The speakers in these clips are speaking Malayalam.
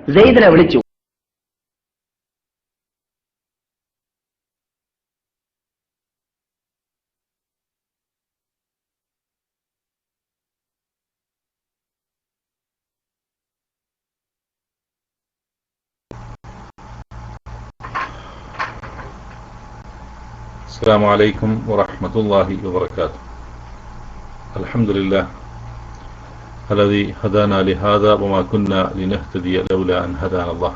സെയ്ദിനെ വിളിച്ചു. السلام عليكم ورحمة الله وبركاته. الحمد لله الذي هدانا لهذا وما كنا لنهتدي لولا أن هدانا الله.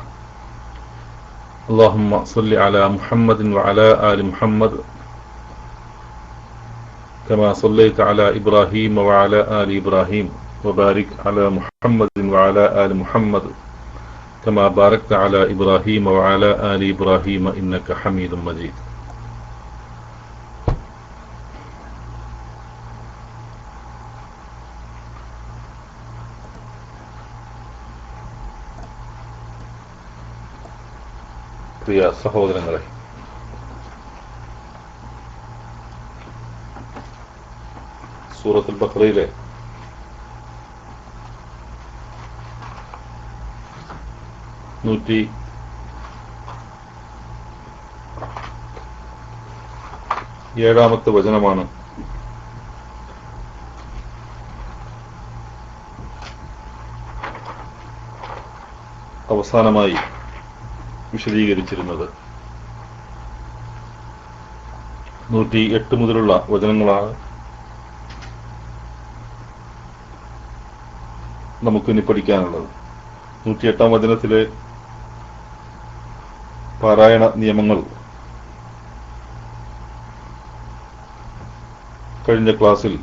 اللهم صل على محمد وعلى آل محمد كما صليت على إبراهيم وعلى آل إبراهيم وبارك على محمد وعلى آل محمد كما باركت على إبراهيم وعلى آل إبراهيم إنك حميد مجيد. പ്രിയ സഹോദരങ്ങളെ, സൂറത്തുൽ ബഖറയിലെ 107 വചനമാണ് അവസാനമായി വിശദീകരിച്ചിരുന്നത്. 108 മുതലുള്ള വചനങ്ങളാണ് നമുക്കിനി പഠിക്കാനുള്ളത്. 108 വചനത്തിലെ പാരായണ നിയമങ്ങൾ കഴിഞ്ഞ ക്ലാസ്സിൽ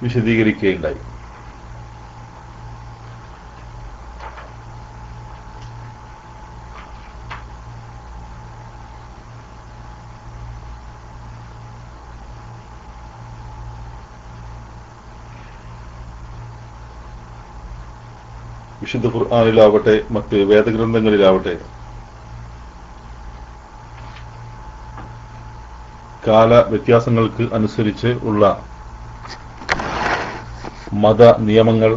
വിശദീകരിക്കുകയുണ്ടായി. വിശുദ്ധ ഖുർആനിലാവട്ടെ മറ്റ് വേദഗ്രന്ഥങ്ങളിലാവട്ടെ കാല വ്യത്യാസങ്ങൾക്ക് അനുസരിച്ച് ഉള്ള മത നിയമങ്ങൾ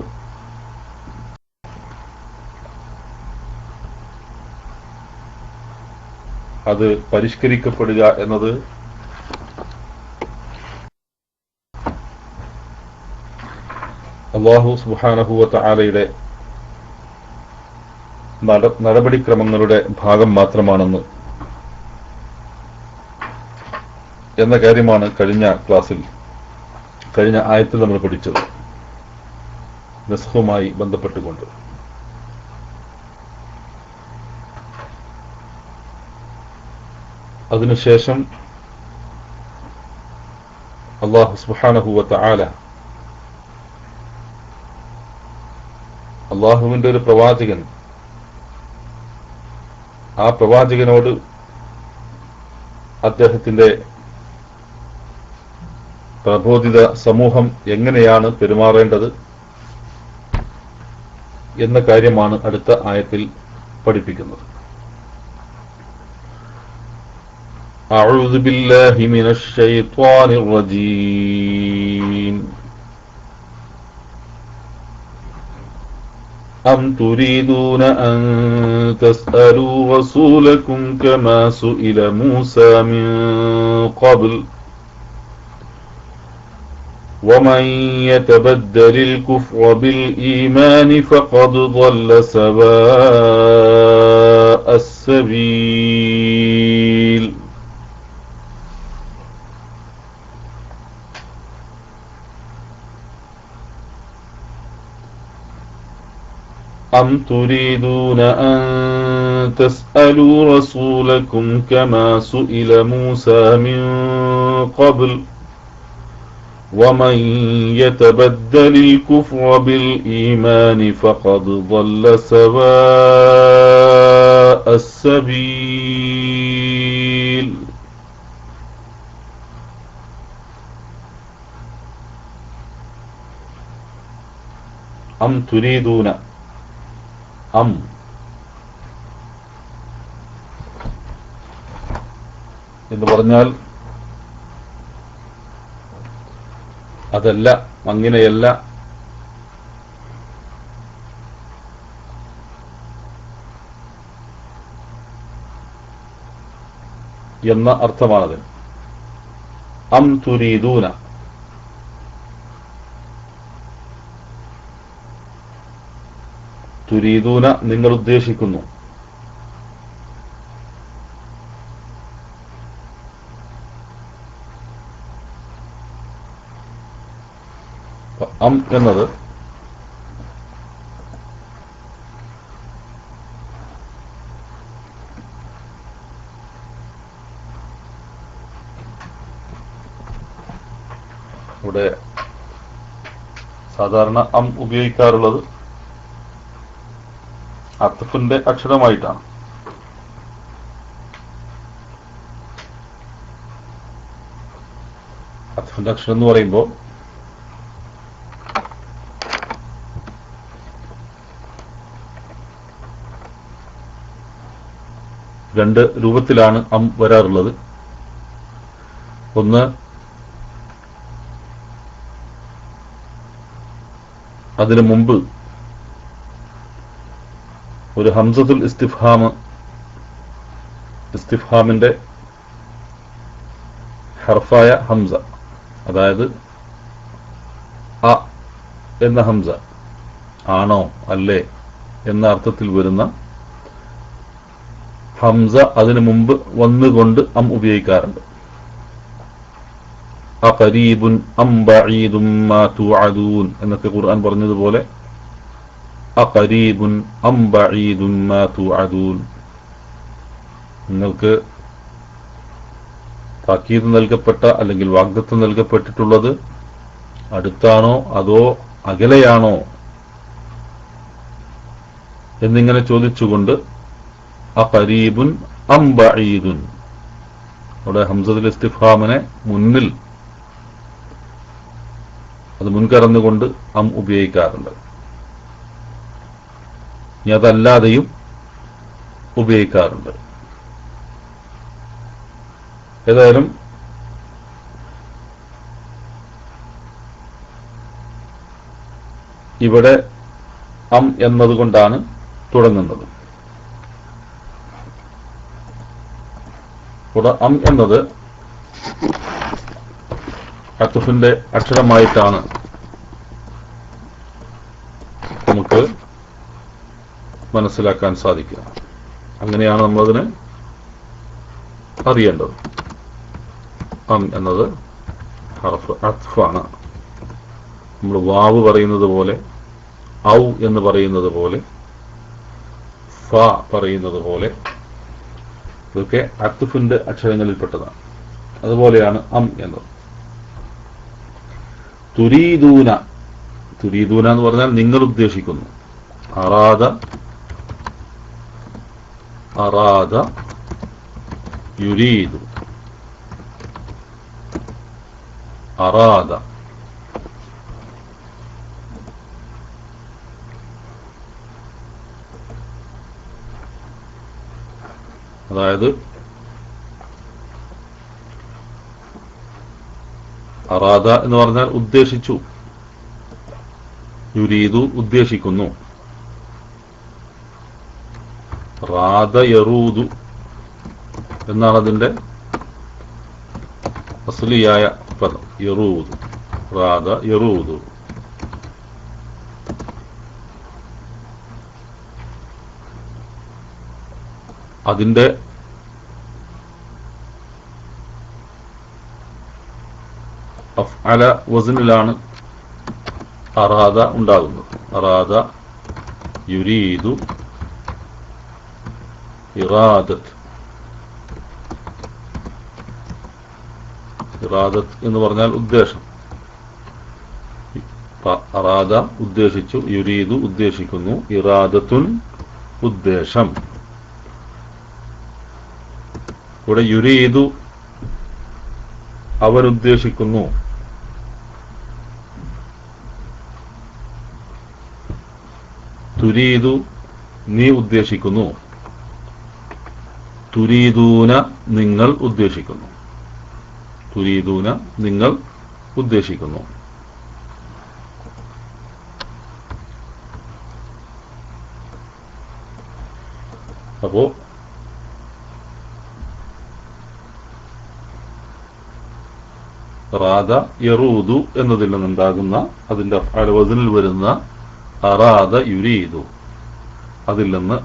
അത് പരിഷ്കരിക്കപ്പെടുക എന്നത് അല്ലാഹു സുബ്ഹാനഹു വ തആലയുടെ നടപടിക്രമങ്ങളുടെ ഭാഗം മാത്രമാണെന്ന് എന്ന കാര്യമാണ് കഴിഞ്ഞ ആയത്തിൽ നമ്മൾ പഠിച്ചത്, നസ്ഖുമായി ബന്ധപ്പെട്ടുകൊണ്ട്. അതിനുശേഷം അല്ലാഹു സുബ്ഹാനഹു വ തആല അല്ലാഹുവിന്റെ ഒരു പ്രവാചകൻ, ആ പ്രവാചകനോട് അദ്ദേഹത്തിന്റെ പ്രബോധിത സമൂഹം എങ്ങനെയാണ് പെരുമാറേണ്ടത് എന്ന കാര്യമാണ് അടുത്ത ആയത്തിൽ പഠിപ്പിക്കുന്നത്. അഊദു ബില്ലാഹി മിനശ് ശൈത്വാനിർ റജീം. أم تريدون أن تسألوا رسولكم كما سئل موسى من قبل ومن يتبدل الكفر بالإيمان فقد ضل سواء السبيل. أم تريدون أن تسألوا رسولكم كما سئل موسى من قبل ومن يتبدل الكفر بالإيمان فقد ضل سواء السبيل. أم تريدون أم എന്ന് പറഞ്ഞാൽ അതല്ല, അങ്ങനെയല്ല. എന്ന അർത്ഥമാണത്. അം തുരീദൂന, തുരീദൂന നിങ്ങൾ ഉദ്ദേശിക്കുന്നു. അം എന്നത് ഇവിടെ സാധാരണ അം ഉപയോഗിക്കാറുള്ളത് അത്ഫിന്റെ അക്ഷരമായിട്ടാണ്. അത്ഫിന്റെ അക്ഷരം എന്ന് പറയുമ്പോൾ രണ്ട് രൂപത്തിലാണ് അം വരാറുള്ളത്. ഒന്ന്, അതിനു മുമ്പ് ഒരു ഹംസത്തുൽ ഇസ്തിഫ്ഹാമിന്റെ ഹർഫായ ഹംസ, അതായത് അ എന്ന ഹംസ, ആണോ അല്ലേ എന്ന അർത്ഥത്തിൽ വരുന്ന ഹംസ അതിനു മുമ്പ് വന്നുകൊണ്ട് അം ഉപയോഗിക്കാറുണ്ട്. അഖരീബുൻ അം ബഈദും മാ തുഅദൂൻ എന്നൊക്കെ ഖുർആൻ പറഞ്ഞതുപോലെ അഖരീബുൻ അം ബഈദും മാ തുഅദൂൻ, നിങ്ങൾക്ക് താക്കീത് നൽകപ്പെട്ട അല്ലെങ്കിൽ വാഗ്ദത്തം നൽകപ്പെട്ടിട്ടുള്ളത് അടുത്താണോ അതോ അകലെയാണോ എന്നിങ്ങനെ ചോദിച്ചുകൊണ്ട് അഖരീബുൻ അം ബഈദുൻ, അവിടെ ഹംസത്തുൽ ഇസ്തിഫ്ഹാമിനെ മുന്നിൽ അത് മുൻകടന്നുകൊണ്ട് അം ഉപയോഗിക്കാറുണ്ട്. ഇനി അതല്ലാതെയും ഉപയോഗിക്കാറുണ്ട്. ഏതായാലും ഇവിടെ അം എന്നതുകൊണ്ടാണ് തുടങ്ങുന്നത്. ഇവിടെ അം എന്നത് അത്ഫിന്റെ അക്ഷരമായിട്ടാണ് നമുക്ക് മനസ്സിലാക്കാൻ സാധിക്കുക. അങ്ങനെയാണ് നമ്മളതിനെ അറിയേണ്ടത്. അം എന്നത് ഹർഫ് അത്ഫാണ്. നമ്മൾ വാവ് പറയുന്നത് പോലെ, ഔ എന്ന് പറയുന്നത് പോലെ, ഫ പറയുന്നത് പോലെ ഇതൊക്കെ അത്ഫിന്റെ അക്ഷരങ്ങളിൽപ്പെട്ടതാണ്. അതുപോലെയാണ് അം എന്നത്. തുരീദൂന, തുരീദൂന എന്ന് പറഞ്ഞാൽ നിങ്ങൾ ഉദ്ദേശിക്കുന്നു. അറാദ, അറാദ യുരീദു, അറാദ. അതായത് അറാദ എന്ന് പറഞ്ഞാൽ ഉദ്ദേശിച്ചു, യുരീദു ഉദ്ദേശിക്കുന്നു, റാദ യറൂദു എന്നാണ് അതിന്റെ അസ്ലിയായ പദം. യറൂദു, റാദ യറൂദു. അതിന്റെ അഫ്അല വസ്നിലാണ് അറാദ ഉണ്ടാകുന്നത്. അറാദ യുരീദു ഇറാദത്ത്. ഇറാദത്ത് എന്ന് പറഞ്ഞാൽ ഉദ്ദേശം. അറാദ ഉദ്ദേശിച്ചു, യുരീദു ഉദ്ദേശിക്കുന്നു, ഇറാദത്തുൻ ഉദ്ദേശം. ഇവിടെ യുരീദു അവൻ ഉദ്ദേശിക്കുന്നു, തുരീദു നീ ഉദ്ദേശിക്കുന്നു, തുരീദൂന നിങ്ങൾ ഉദ്ദേശിക്കുന്നു, തുരീദൂന നിങ്ങൾ ഉദ്ദേശിക്കുന്നു. അപ്പോ റാദ യറൂദു എന്നതിൽ നിന്നുണ്ടാകുന്ന അതിന്റെ അഫ്ആൽ വസ്നിൽ വരുന്ന അറാദ യുരീദു, അതിൽ നിന്ന്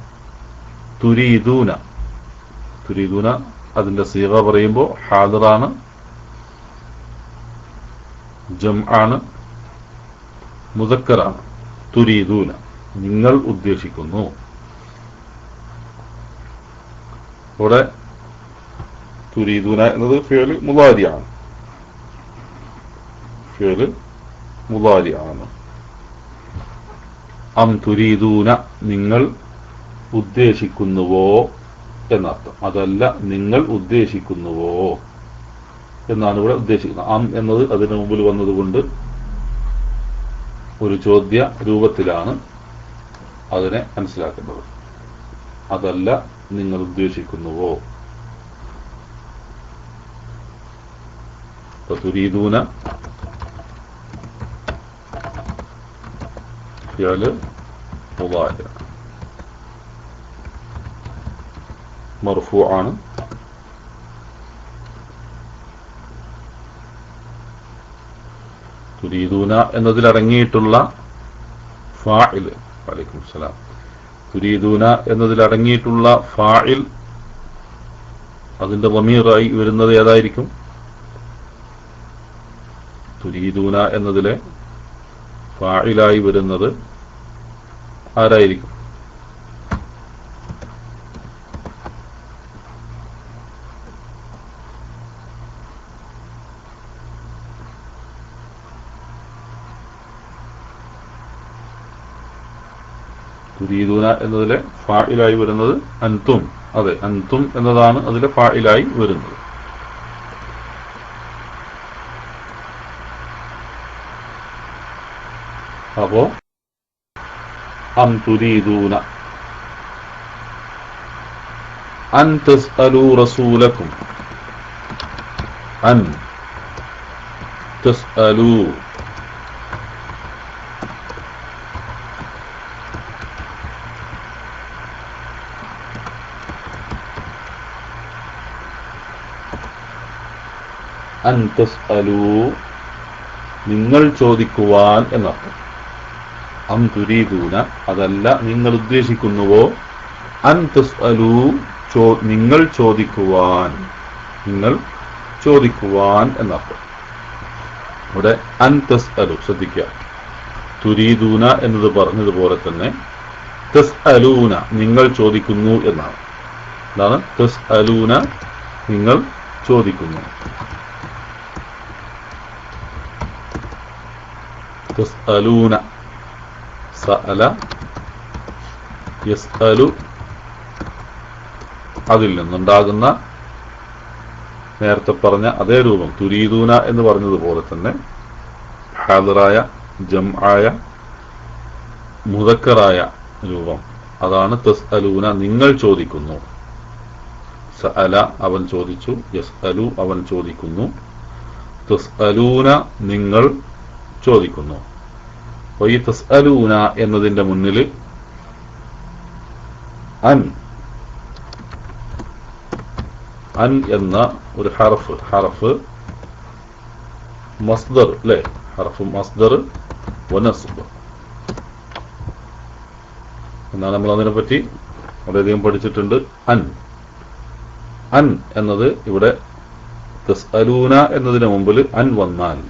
തുരീദൂന, തുരീദൂന അതിന്റെ സീഗ പറയുമ്പോൾ ഹാദിറാണ്, ജംആണ്, മുദക്കറാണ്. തുരീദൂന നിങ്ങൾ ഉദ്ദേശിക്കുന്നു. ഇവിടെ തുരീദൂന എന്നത് ഫിഅൽ മുളാരിയാണ്, ഫിഅൽ മുളാരിയാണ്. അം തുരീദൂന നിങ്ങൾ ഉദ്ദേശിക്കുന്നുവോ എന്നർത്ഥം. അതല്ല നിങ്ങൾ ഉദ്ദേശിക്കുന്നുവോ എന്നാണ് ഇവിടെ ഉദ്ദേശിക്കുന്നത്. അം എന്നത് അതിന് മുമ്പിൽ വന്നതുകൊണ്ട് ഒരു ചോദ്യ രൂപത്തിലാണ് അതിനെ മനസ്സിലാക്കേണ്ടത്. അതല്ല നിങ്ങൾ ഉദ്ദേശിക്കുന്നുവോ. തുരീദൂന ഫിഅൽ മുളാരി മർഫൂആണ്. തുരീദൂന എന്നതിലടങ്ങിയിട്ടുള്ള ഫാഇൽ, വഅലൈക്കും സലാം, തുരീദൂന എന്നതിലടങ്ങിയിട്ടുള്ള ഫാഇൽ അതിന്റെ ളമീറായി വരുന്നത് ഏതായിരിക്കും? തുരീദൂന എന്നതിലെ ഫാഇലായി വരുന്നത് ആരായിരിക്കും? തുരീദൂന എന്നതിലെ ഫാഇലായി വരുന്നത് അൻതും. അതെ, അൻതും എന്നതാണ് അതിലെ ഫാഇലായി വരുന്നത്. അപ്പോ അം തുരീദൂന അൻ തസ്അലൂ റസൂലക്കും, അൻ തസ്അലൂ അൻ തസ്അലൂ നിങ്ങൾ ചോദിക്കുവാൻ എന്നർത്ഥം. അം തുരീദൂന അതല്ല നിങ്ങൾ ഉദ്ദേശിക്കുന്നുവോ, അൻ തസ്അലൂ നിങ്ങൾ ചോദിക്കുവാൻ, നിങ്ങൾ ചോദിക്കുവാൻ എന്നർത്ഥം. ഇവിടെ അൻ തസ്അലു ശ്രദ്ധിക്കുക, തുരീദൂന എന്നത് പറഞ്ഞതുപോലെ തന്നെ തസ്അലൂന നിങ്ങൾ ചോദിക്കുന്നു എന്നാണ്. എന്താണ് തസ്അലൂന? നിങ്ങൾ ചോദിക്കുന്നു. തസ്അലൂന സഅല യസ്അലു അതിൽ നിന്നുണ്ടാകുന്ന നേരത്തെ പറഞ്ഞ അതേ രൂപം തുരീദൂന എന്ന് പറഞ്ഞതുപോലെ തന്നെ ഹാദിറായ, ജംആയ, മുദക്കറായ രൂപം അതാണ് തസ്അലൂന നിങ്ങൾ ചോദിക്കുന്നു. സഅല അവൻ ചോദിച്ചു, യസ്അലു അവൻ ചോദിക്കുന്നു, തസ്അലൂന നിങ്ങൾ ചോദിക്കുന്നു. അപ്പോൾ ഈ തസ്അലൂന എന്നതിന്റെ മുന്നിൽ അൻ അൻ എന്ന ഒരു ഹർഫ് മസ്ദർ അല്ലേ, ഹർഫ് മസ്ദർ വനസ്ബ് എന്നാണ് നമ്മൾ അതിനെപ്പറ്റി വളരെയധികം പഠിച്ചിട്ടുണ്ട്. അൻ എന്നത് ഇവിടെ തസ്അലൂന എന്നതിന് മുമ്പിൽ അൻ വന്നാൽ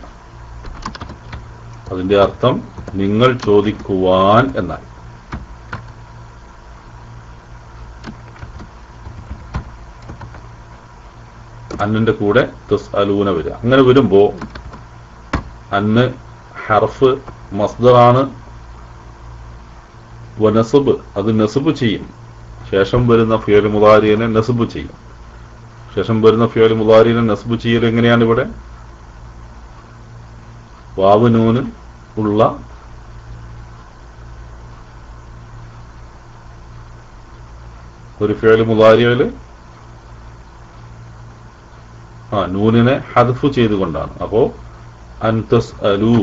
അതിന്റെ അർത്ഥം നിങ്ങൾ ചോദിക്കുവാൻ എന്നാൽ. അന്നിന്റെ കൂടെ തസ്അലൂന വരിക. അങ്ങനെ വരുമ്പോ അന്ന് ഹർഫ് മസ്ദറാണ്, വനസ്ബ് അത് നസ്ബ് ചെയ്യും. ശേഷം വരുന്ന ഫിഅൽ മുളാരിനെ നസ്ബ് ചെയ്യും. ശേഷം വരുന്ന ഫിഅൽ മുളാരിനെ നസ്ബ് ചെയ്യൽ എങ്ങനെയാണ്? ഇവിടെ വാവ് നൂന് ഉള്ള ഒരു ഫിഅൽ മുളാരിയില് നൂനിനെ ഹദ്ഫ് ചെയ്തുകൊണ്ടാണ്. അപ്പോ അൻ തസ്അലൂ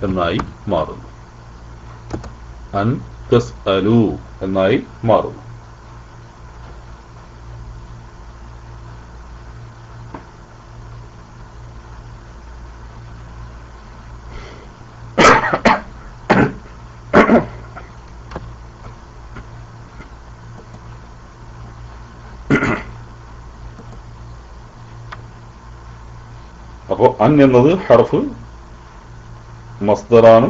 എന്നായി മാറുന്നു. അൻ തസ്അലൂ എന്നായി മാറുന്നു. അപ്പോൾ അൻ എന്നത് ഹർഫ് മസ്ദറാണ്.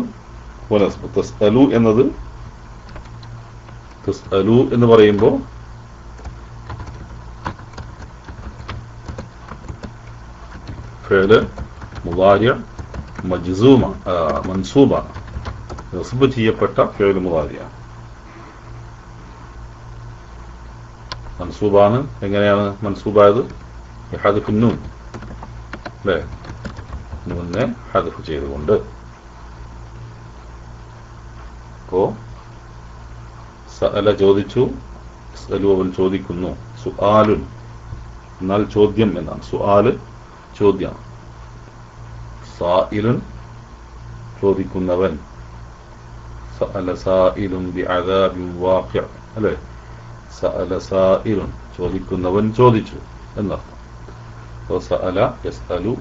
തസ്അലു എന്നത് തസ്അലു എന്ന് പറയുമ്പോൾ ഫിഅല് മുളാരി മജ്സൂമ മൻസൂബാണ്, നസ്ബ് ചെയ്യപ്പെട്ട ഫിഅല് മുളാരിയാണ്. മൻസൂബാണ്. എങ്ങനെയാണ് മൻസൂബായത്? ഹദ്ഫ് നൂൻ അല്ലേ, നൂനെ ഹദ്ഫ് ചെയ്തുകൊണ്ട്. അപ്പോ സഅല ചോദിച്ചു, സഅലു അവൻ ചോദിക്കുന്നു, സുആലുൻ എന്നാൽ ചോദ്യം എന്നാണ്, സുആല് ചോദ്യം, സായിലുൻ ചോദിക്കുന്നവൻ, സഅല സായിലുൻ ബിഅദാബിൻ വാഖിഅ അല്ലേ, സഅല സായിലുൻ ചോദിക്കുന്നവൻ ചോദിച്ചു എന്നർത്ഥം. അപ്പോൾ സഅല യസ്അലു,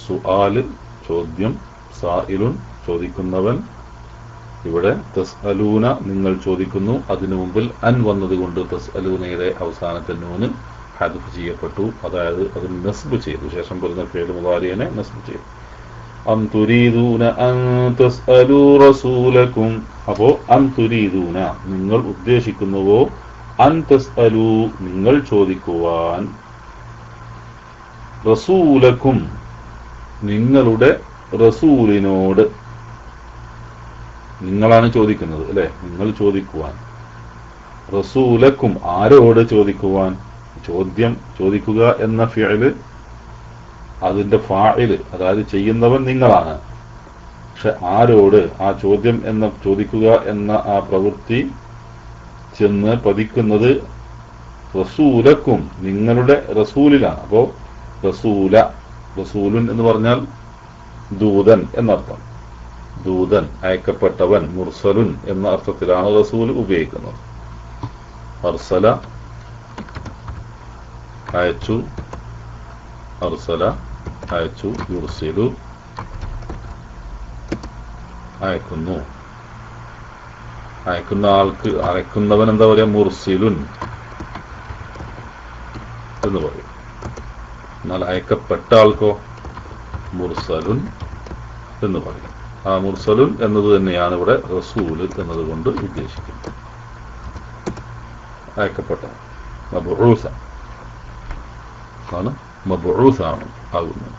സുആല് ചോദ്യം, സായിലുൻ ചോദിക്കുന്നവൻ. ഇവിടെ തസ്അലൂന നിങ്ങൾ ചോദിക്കുന്നു, അതിനു മുമ്പിൽ അൻ വന്നതുകൊണ്ട് തസ്അലൂനയുടെ അവസാനത്തെ നൂന് ഹദ്ഫ് ചെയ്യപ്പെട്ടു, അതായത് അത് നസ്ബ് ചെയ്തു, ശേഷം വരുന്ന ഫിഅൽ മുളാരിയെ നസ്ബ് ചെയ്തു. അം തുരീദൂന അൻ തസ്അലൂ റസൂലക്കും, അപ്പോൾ അം തുരീദൂന നിങ്ങൾ ഉദ്ദേശിക്കുന്നുവോ, അൻ തസ്അലൂ നിങ്ങൾ ചോദിക്കുവാൻ, റസൂലക്കും നിങ്ങളുടെ റസൂലിനോട്, നിങ്ങളാണ് ചോദിക്കുന്നത് അല്ലെ, നിങ്ങൾ ചോദിക്കുവാൻ, റസൂലക്കും ആരോട് ചോദിക്കുവാൻ, ചോദ്യം ചോദിക്കുക എന്ന ഫിഅല് അതിന്റെ ഫാഇല് അതായത് ചെയ്യുന്നവൻ നിങ്ങളാണ്. പക്ഷെ ആരോട്, ആ ചോദ്യം എന്ന ചോദിക്കുക എന്ന ആ പ്രവൃത്തി ചെന്ന് പതിക്കുന്നത് റസൂലക്കും നിങ്ങളുടെ റസൂലിലാണ്. അപ്പോ റസൂല, റസൂലുൻ എന്ന് പറഞ്ഞാൽ ദൂതൻ എന്നർത്ഥം, ദൂതൻ അയക്കപ്പെട്ടവൻ, മുർസലുൻ എന്ന അർത്ഥത്തിലാണ് റസൂൽ ഉപയോഗിക്കുന്നത്. അർസല അയച്ചു, അർസല അയച്ചു, യുർസിലു അയക്കുന്നു, അയക്കുന്ന ആൾക്ക്, അയക്കുന്നവൻ എന്താ പറയാ, മുർസിലുൻ എന്ന് പറയും. എന്നാൽ അയക്കപ്പെട്ട ആൾക്കോ മുർസലുൻ എന്ന് പറയും. ആ മുർസലുൻ എന്നത് തന്നെയാണ് ഇവിടെ റസൂല് എന്നതുകൊണ്ട് ഉദ്ദേശിക്കുന്നത്. അയക്കപ്പെട്ട മബ്ഊസ ആണ്, മബ്ഊസാണ് ആകുന്നത്.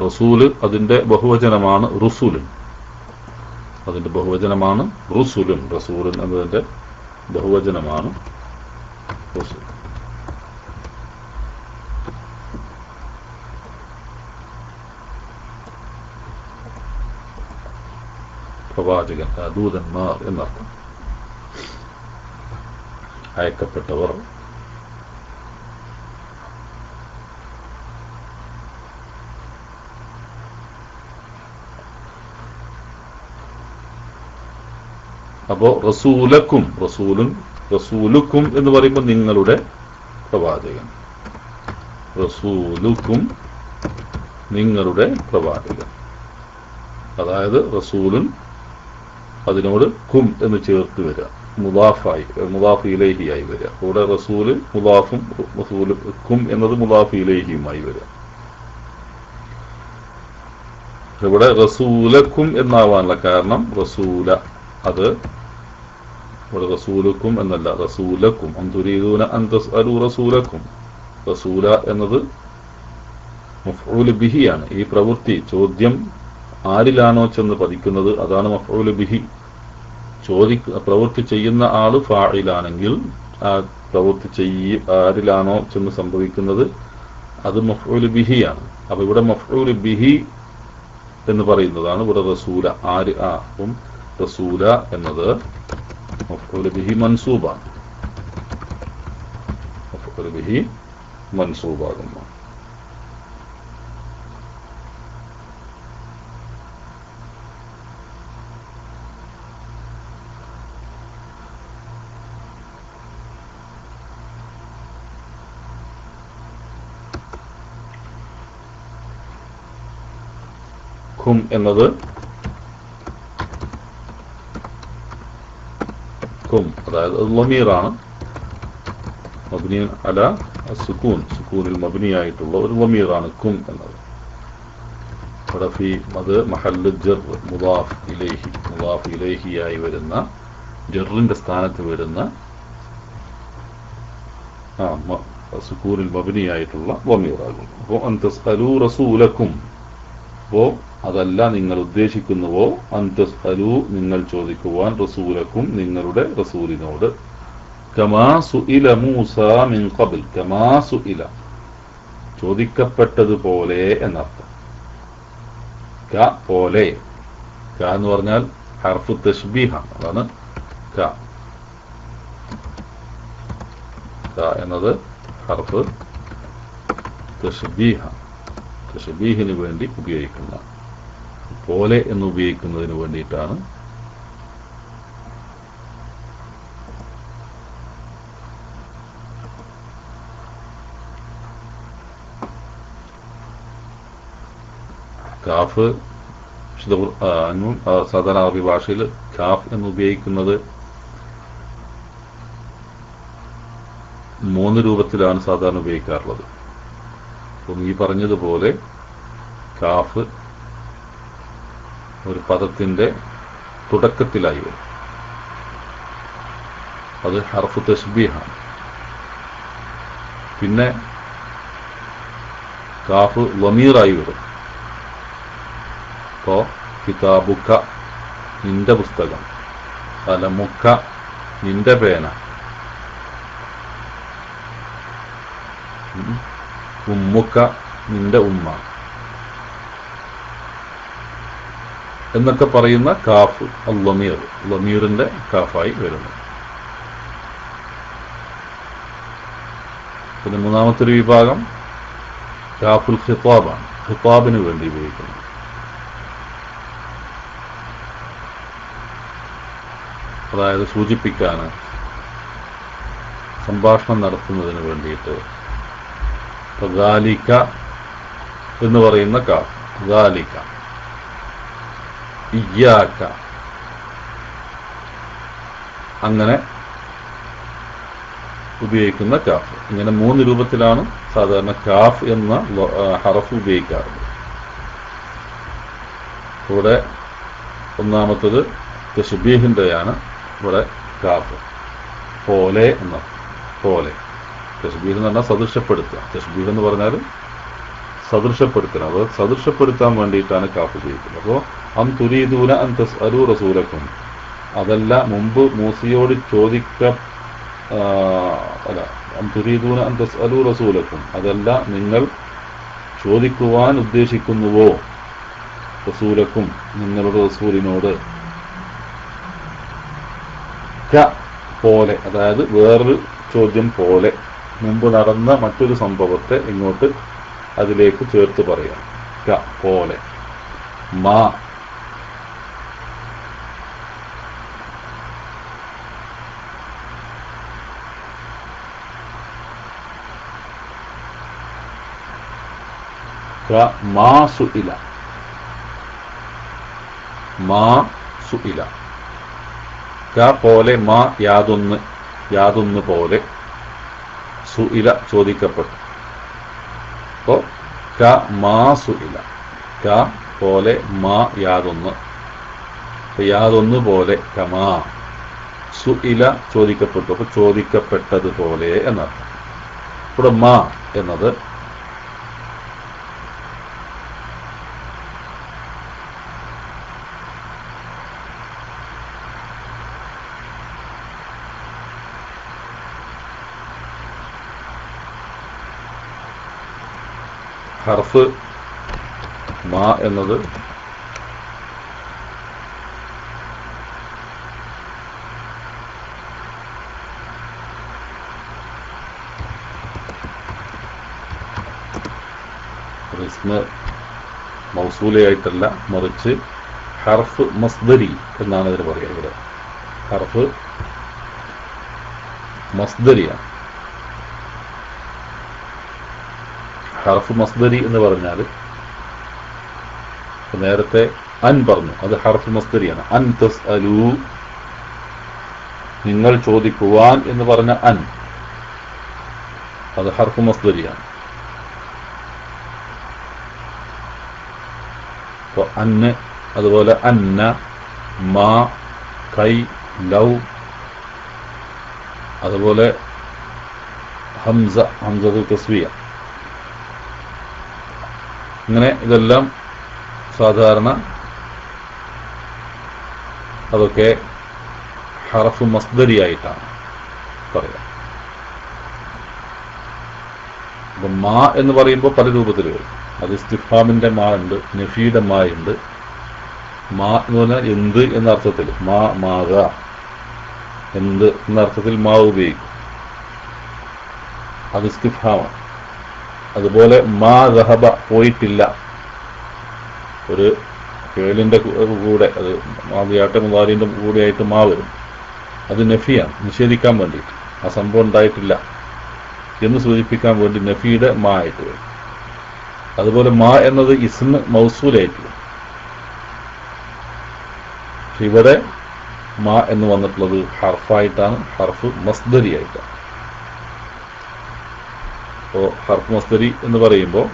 റസൂല് അതിന്റെ ബഹുവചനമാണ് റുസുലുൻ, അതിന്റെ ബഹുവചനമാണ് റുസുലുൻ, റസൂലുൻ എന്നതിന്റെ ബഹുവചനമാണ് റുസുൽ. പ്രവാചകൻ, ദൂതന്മാർ എന്നർത്ഥം, അയക്കപ്പെട്ടവർ. അപ്പോ റസൂലക്കും, റസൂലുൻ, റസൂലുക്കും എന്ന് പറയുമ്പോൾ നിങ്ങളുടെ പ്രവാചകൻ, റസൂലുക്കും നിങ്ങളുടെ പ്രവാചകൻ, അതായത് റസൂലുൻ അതിനോട് കും എന്ന് ചേർത്ത് വരിക, മുദാഫായി, മുദാഫ് ഇലൈഹിയായി വരിക. കൂടെ റസൂല് മുദാഫും റസൂല് കും എന്നത് മുദാഫ് ഇലൈഹിയുമായി വരിക. ഇവിടെ റസൂലക്കും എന്നാവാനുള്ള കാരണം റസൂല, അത് ഇവിടെ റസൂലുക്കും എന്നല്ല, റസൂലക്കും. അൻ തുരീദൂന അൻ തസ്അലൂ റസൂലക്കും, റസൂല എന്നത് മഫ്ഊൽ ബിഹിയാണ്. ഈ പ്രവൃത്തി, ചോദ്യം ആരിലാണോ ചെന്ന് പതിക്കുന്നത് അതാണ് മഫ്ഊൽ ബിഹി. പ്രവൃത്തി ചെയ്യുന്ന ആള് ഫാഇലാണെങ്കിൽ ആ പ്രവൃത്തി ആരിലാണോ ചെന്ന് സംഭവിക്കുന്നത് അത് മഫ്ഊൽ ബിഹിയാണ്. അപ്പൊ ഇവിടെ മഫ്ഊൽ ബിഹി എന്ന് പറയുന്നതാണ് ഇവിടെ റസൂല, ആര്, അപ്പം റസൂല എന്നത് മഫ്ഊൽ ബിഹി മൻസൂബാണ്, മഫ്ഊൽ ബിഹി മൻസൂബാകുന്നു. കും എന്നത് കും, അതായത് ലമീറാണ്. മബ്നി അല സുക്കൂൻ, സുക്കൂനിൽ മബ്നിയായിട്ടുള്ള ഒരു ലമീറാണ് കും എന്നത്. ഇവിടെ ഫി അത് മഹല്ലു ജർ മുദാഫ് ഇലൈഹി, മുദാഫ് ഇലൈഹിയായി വരുന്ന ജറിന്റെ സ്ഥാനത്ത് വരുന്ന സുക്കൂനിൽ മബ്നിയായിട്ടുള്ള ലമീറാകും. അപ്പോൾ അൻ തസ്അലൂ റസൂലക്കും, അപ്പോൾ അതല്ല നിങ്ങൾ ഉദ്ദേശിക്കുന്നുവോ, അൻ തസ്അലൂ നിങ്ങൾ ചോദിക്കുവാൻ, റസൂലക്കും നിങ്ങളുടെ റസൂലിനോട്. കമാ സുഇല മൂസ മിൻ ഖബ്ൽ, കമാ സുഇല ചോദിക്കപ്പെട്ടതുപോലെ എന്നർത്ഥം. ക പോലെ, ക എന്ന് പറഞ്ഞാൽ ഹർഫു തശ്ബീഹ, അതാണ് ക. ക എന്നത് ഹർഫ് തശ്ബീഹ, തശ്ബീഹിന് വേണ്ടി ഉപയോഗിക്കുന്ന, പോലെ എന്ന് ഉപയോഗിക്കുന്നതിന് വേണ്ടിയിട്ടാണ്. കാഫ് സാധാരണ അറബി ഭാഷയിൽ കാഫ് എന്ന് ഉപയോഗിക്കുന്നത് 3 രൂപത്തിലാണ് സാധാരണ ഉപയോഗിക്കാറുള്ളത്. അപ്പം ഈ പറഞ്ഞതുപോലെ കാഫ് ഒരു പദത്തിന്റെ തുടക്കത്തിലായി വരും, അത് ഹർഫ് തശ്ബീഹാണ്. പിന്നെ കാഫ് ലമീറായി വരും. ഇപ്പോ കിതാബുക്ക നിന്റെ പുസ്തകം, കലമുക്ക നിന്റെ പേന, ഉമ്മുക്ക നിന്റെ ഉമ്മ എന്നൊക്കെ പറയുന്ന കാഫ് ലമീർ, ലമീറിന്റെ കാഫായി വരുന്നു. പിന്നെ മൂന്നാമത്തെ വിഭാഗം കാഫുൽ ഖിതാബാണ്, ഖിതാബിന് വേണ്ടി ഉപയോഗിക്കുന്നത്. അതായത് സൂചിപ്പിക്കാൻ, സംഭാഷണം നടത്തുന്നതിന് വേണ്ടിയിട്ട്. ഗാലിക എന്ന് പറയുന്ന കാഫ്, ഗാലിക, ഇയ്യാക, അങ്ങനെ ഉപയോഗിക്കുന്ന കാഫ്. ഇങ്ങനെ 3 രൂപത്തിലാണ് സാധാരണ കാഫ് എന്ന ഹറഫ് ഉപയോഗിക്കാറുള്ളത്. ഇവിടെ ഒന്നാമത്തത് തശ്ബീഹിന്റെയാണ്. ഇവിടെ കാഫ് പോലെ എന്ന, പോലെ തശ്ബീഹ് എന്ന് പറഞ്ഞാൽ സദൃശപ്പെടുത്തുക. തശ്ബീഹ് എന്ന് പറഞ്ഞാൽ സദൃശപ്പെടുത്തണം, അത് സദൃശപ്പെടുത്താൻ വേണ്ടിയിട്ടാണ് കാഫ് ഉപയോഗിക്കുന്നത്. അപ്പോൾ അം തുരീദൂന അൻ തസ്അലൂ റസൂലക്കും, അതല്ല മുമ്പ് മൂസയോട് അല്ല അം തുരീദൂന അൻ തസ്അലൂ റസൂലക്കും, അതല്ല നിങ്ങൾ ചോദിക്കുവാൻ ഉദ്ദേശിക്കുന്നുവോ, റസൂലക്കും നിങ്ങളുടെ റസൂലിനോട്. ക പോലെ, അതായത് വേറൊരു ചോദ്യം പോലെ, മുമ്പ് നടന്ന മറ്റൊരു സംഭവത്തെ ഇങ്ങോട്ട് അതിലേക്ക് ചേർത്ത് പറയാം. ക പോലെ. മാ മാ സുഇല, മാ സുഇല. ക പോലെ, മാ യാതൊന്ന്, യാതൊന്ന് പോലെ, സുഇല ചോദിക്കപ്പെട്ടു. അപ്പോ ക മാ സുഇല, ക പോലെ, മാ യാതൊന്ന്, യാതൊന്ന് പോലെ, കമാ സുഇല ചോദിക്കപ്പെട്ടു, അപ്പൊ ചോദിക്കപ്പെട്ടതുപോലെ എന്നർത്ഥം. ഇവിടെ മാ എന്നത് ഹർഫ് മാ എന്നത് ഇസ്മ മൗസൂലയായിട്ടല്ല, മറിച്ച് ഹർഫ് മസ്ദരി എന്നാണ് ഇതിന് പറയുക. ഇവിടെ ഹർഫ് മസ്ദരിയാണ്. ഹർഫ് മസ്ദരി എന്ന് പറഞ്ഞാൽ നേരത്തെ അൻ പറഞ്ഞു, അത് ഹർഫ് മസ്ദരിയാണ്. അൻ തസ്അലു, നിങ്ങൾ ചോദിക്കുവാൻ എന്ന് പറഞ്ഞ അൻ, അത് ഹർഫ് മസ്ദരിയാണ്. അപ്പൊ അന്ന്, അതുപോലെ അന്ന, മാ, കൈ, ലൗ, അതുപോലെ ഹംസ, ഹംസത്തുൽ തസ്വിയ, ഇങ്ങനെ ഇതെല്ലാം സാധാരണ അതൊക്കെ ഹർഫ് മസ്ദരിയായിട്ടാണ് പറയാം. അപ്പൊ മാ എന്ന് പറയുമ്പോൾ പല രൂപത്തിൽ വരും. അത് ഇസ്തിഫാമിന്റെ മാ ഉണ്ട്, നഫീയുടെ മാ ഉണ്ട്. മാ എന്ന് പറഞ്ഞാൽ എന്ത് എന്ന അർത്ഥത്തിൽ, മാ, മാക, എന്ത് എന്ന അർത്ഥത്തിൽ മാ ഉപയോഗിക്കും, അത് ഇസ്തിഫാമാണ്. അതുപോലെ മാ ദഹബ, പോയിട്ടില്ല, ഒരു ഫേലിന്റെ കൂടെ, അത് മാദിയാട്ടെ മുതാരിന്റെ കൂടെയായിട്ട് മാ വരും, അത് നഫിയാണ്, നിഷേധിക്കാൻ വേണ്ടിയിട്ട്, ആ സംഭവം ഉണ്ടായിട്ടില്ല എന്ന് സൂചിപ്പിക്കാൻ വേണ്ടി നഫിയുടെ മാ ആയിട്ട് വരും. അതുപോലെ മാ എന്നത് ഇസ്മ മൗസൂലായിട്ട് വരും. ഇവിടെ മാ എന്ന് വന്നിട്ടുള്ളത് ഹർഫായിട്ടാണ്, ഹർഫ് മസ്ദരി ആയിട്ടാണ്. അപ്പോ ഹർഫ് മസ്ദരി എന്ന് പറയുമ്പോൾ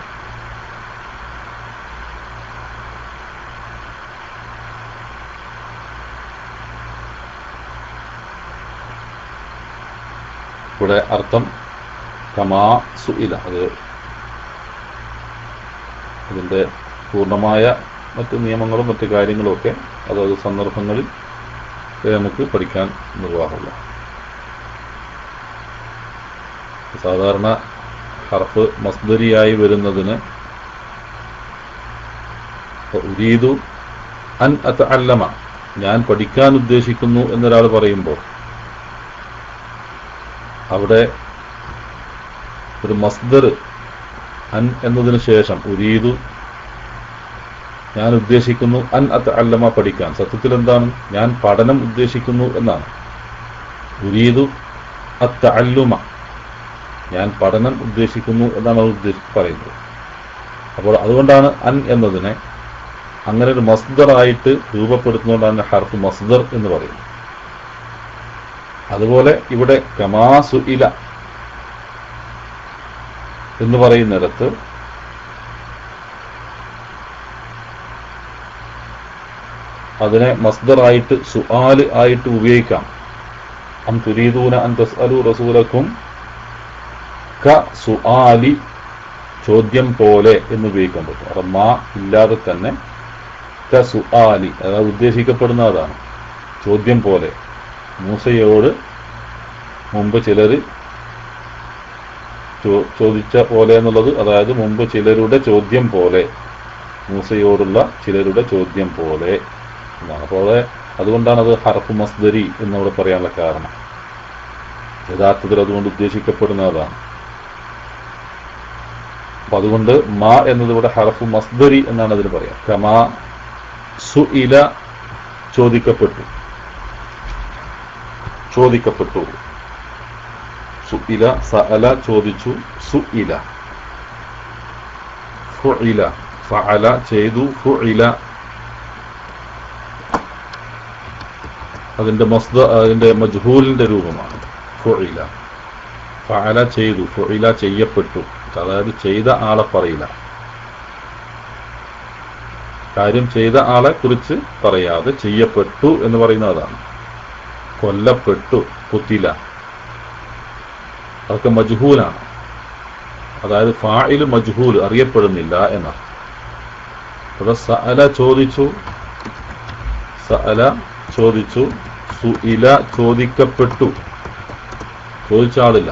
ഇവിടെ അർത്ഥം കമാ സുഇല, അത് അതിൻ്റെ പൂർണ്ണമായ മറ്റ് നിയമങ്ങളും മറ്റു കാര്യങ്ങളും ഒക്കെ അതായത് സന്ദർഭങ്ങളിൽ നമുക്ക് പഠിക്കാൻ നിർവാഹമില്ല. സാധാരണ ഹർഫ് മസ്ദരിയായി വരുന്നതിന് ഉരീദു അൻ അതഅല്ലമ, ഞാൻ പഠിക്കാൻ ഉദ്ദേശിക്കുന്നു എന്നൊരാൾ പറയുമ്പോൾ അവിടെ ഒരു മസ്ദർ അൻ എന്നതിന് ശേഷം ഉരീദു, ഞാൻ ഉദ്ദേശിക്കുന്നു, അൻ അതഅല്ലമ, പഠിക്കാൻ. സത്യത്തിൽ എന്താണ്? ഞാൻ പഠനം ഉദ്ദേശിക്കുന്നു എന്നാണ്. ഉരീദു അത്തഅല്ലുമ, ഞാൻ പഠനം ഉദ്ദേശിക്കുന്നു എന്നാണ് അത് പറയുന്നത്. അപ്പോൾ അതുകൊണ്ടാണ് അൻ എന്നതിനെ അങ്ങനെ ഒരു മസ്ദറായിട്ട് രൂപപ്പെടുത്തുന്നതുകൊണ്ടാണ് ഹർഫ് മസ്ദർ എന്ന് പറയുന്നത്. അതുപോലെ ഇവിടെ കമാ സുഇല എന്ന് പറയുന്നിടത്ത് അതിനെ മസ്ദറായിട്ട് സുആല് ആയിട്ട് ഉപയോഗിക്കാം. അം തുരീദൂന അൻ തസ്അലു റസൂലക്കും ക സുആലി, ചോദ്യം പോലെ എന്ന് ഉപയോഗിക്കാൻ പറ്റും. അത് മാ ഇല്ലാതെ തന്നെ ക സുആലി, അതായത് ഉദ്ദേശിക്കപ്പെടുന്ന അതാണ്, ചോദ്യം പോലെ. മൂസയോട് മുമ്പ് ചിലർ ചോദിച്ച പോലെ എന്നുള്ളത്, അതായത് മുമ്പ് ചിലരുടെ ചോദ്യം പോലെ, മൂസയോടുള്ള ചിലരുടെ ചോദ്യം പോലെ എന്നാണ്. അപ്പോൾ അതുകൊണ്ടാണ് അത് ഹർഫ് മസ്ദരി എന്നവിടെ പറയാനുള്ള കാരണം. യഥാർത്ഥത്തിൽ അതുകൊണ്ട് ഉദ്ദേശിക്കപ്പെടുന്നതാണ്. അപ്പൊ അതുകൊണ്ട് മാ എന്നത് ഇവിടെ ഹർഫ് മസ്ദരി എന്നാണ് അതിന് പറയാം. കമാ സുഇല, ചോദിക്കപ്പെട്ടു, ചോദിക്കപ്പെട്ടു. സുഇല, സഅല, ചോദിച്ചു, സുഇല. ഫുഇല, ഫഅല, ചെയ്തു, ഫുഇല അതിന്റെ അതിന്റെ മജ്ഹൂലിന്റെ രൂപമാണ് ഫുഇല. ഫഅല, ചെയ്തു, ഫുഇല, ചെയ്യപ്പെട്ടു. അതായത് ചെയ്ത ആളെ പറയില്ല, കാര്യം ചെയ്ത ആളെ കുറിച്ച് പറയാതെ ചെയ്യപ്പെട്ടു എന്ന് പറയുന്ന അതാണ്. കൊല്ലപ്പെട്ടു, കുത്തില, അതൊക്കെ മജ്ഹൂലാണ്. അതായത് ഫാഇല് മജ്ഹൂൽ, അറിയപ്പെടുന്നില്ല എന്നാണ്. ഇവിടെ സഅല, ചോദിച്ചു, സഅല, ചോദിച്ചു, സുഇല, ചോദിക്കപ്പെട്ടു, ചോദിച്ച ആളില്ല.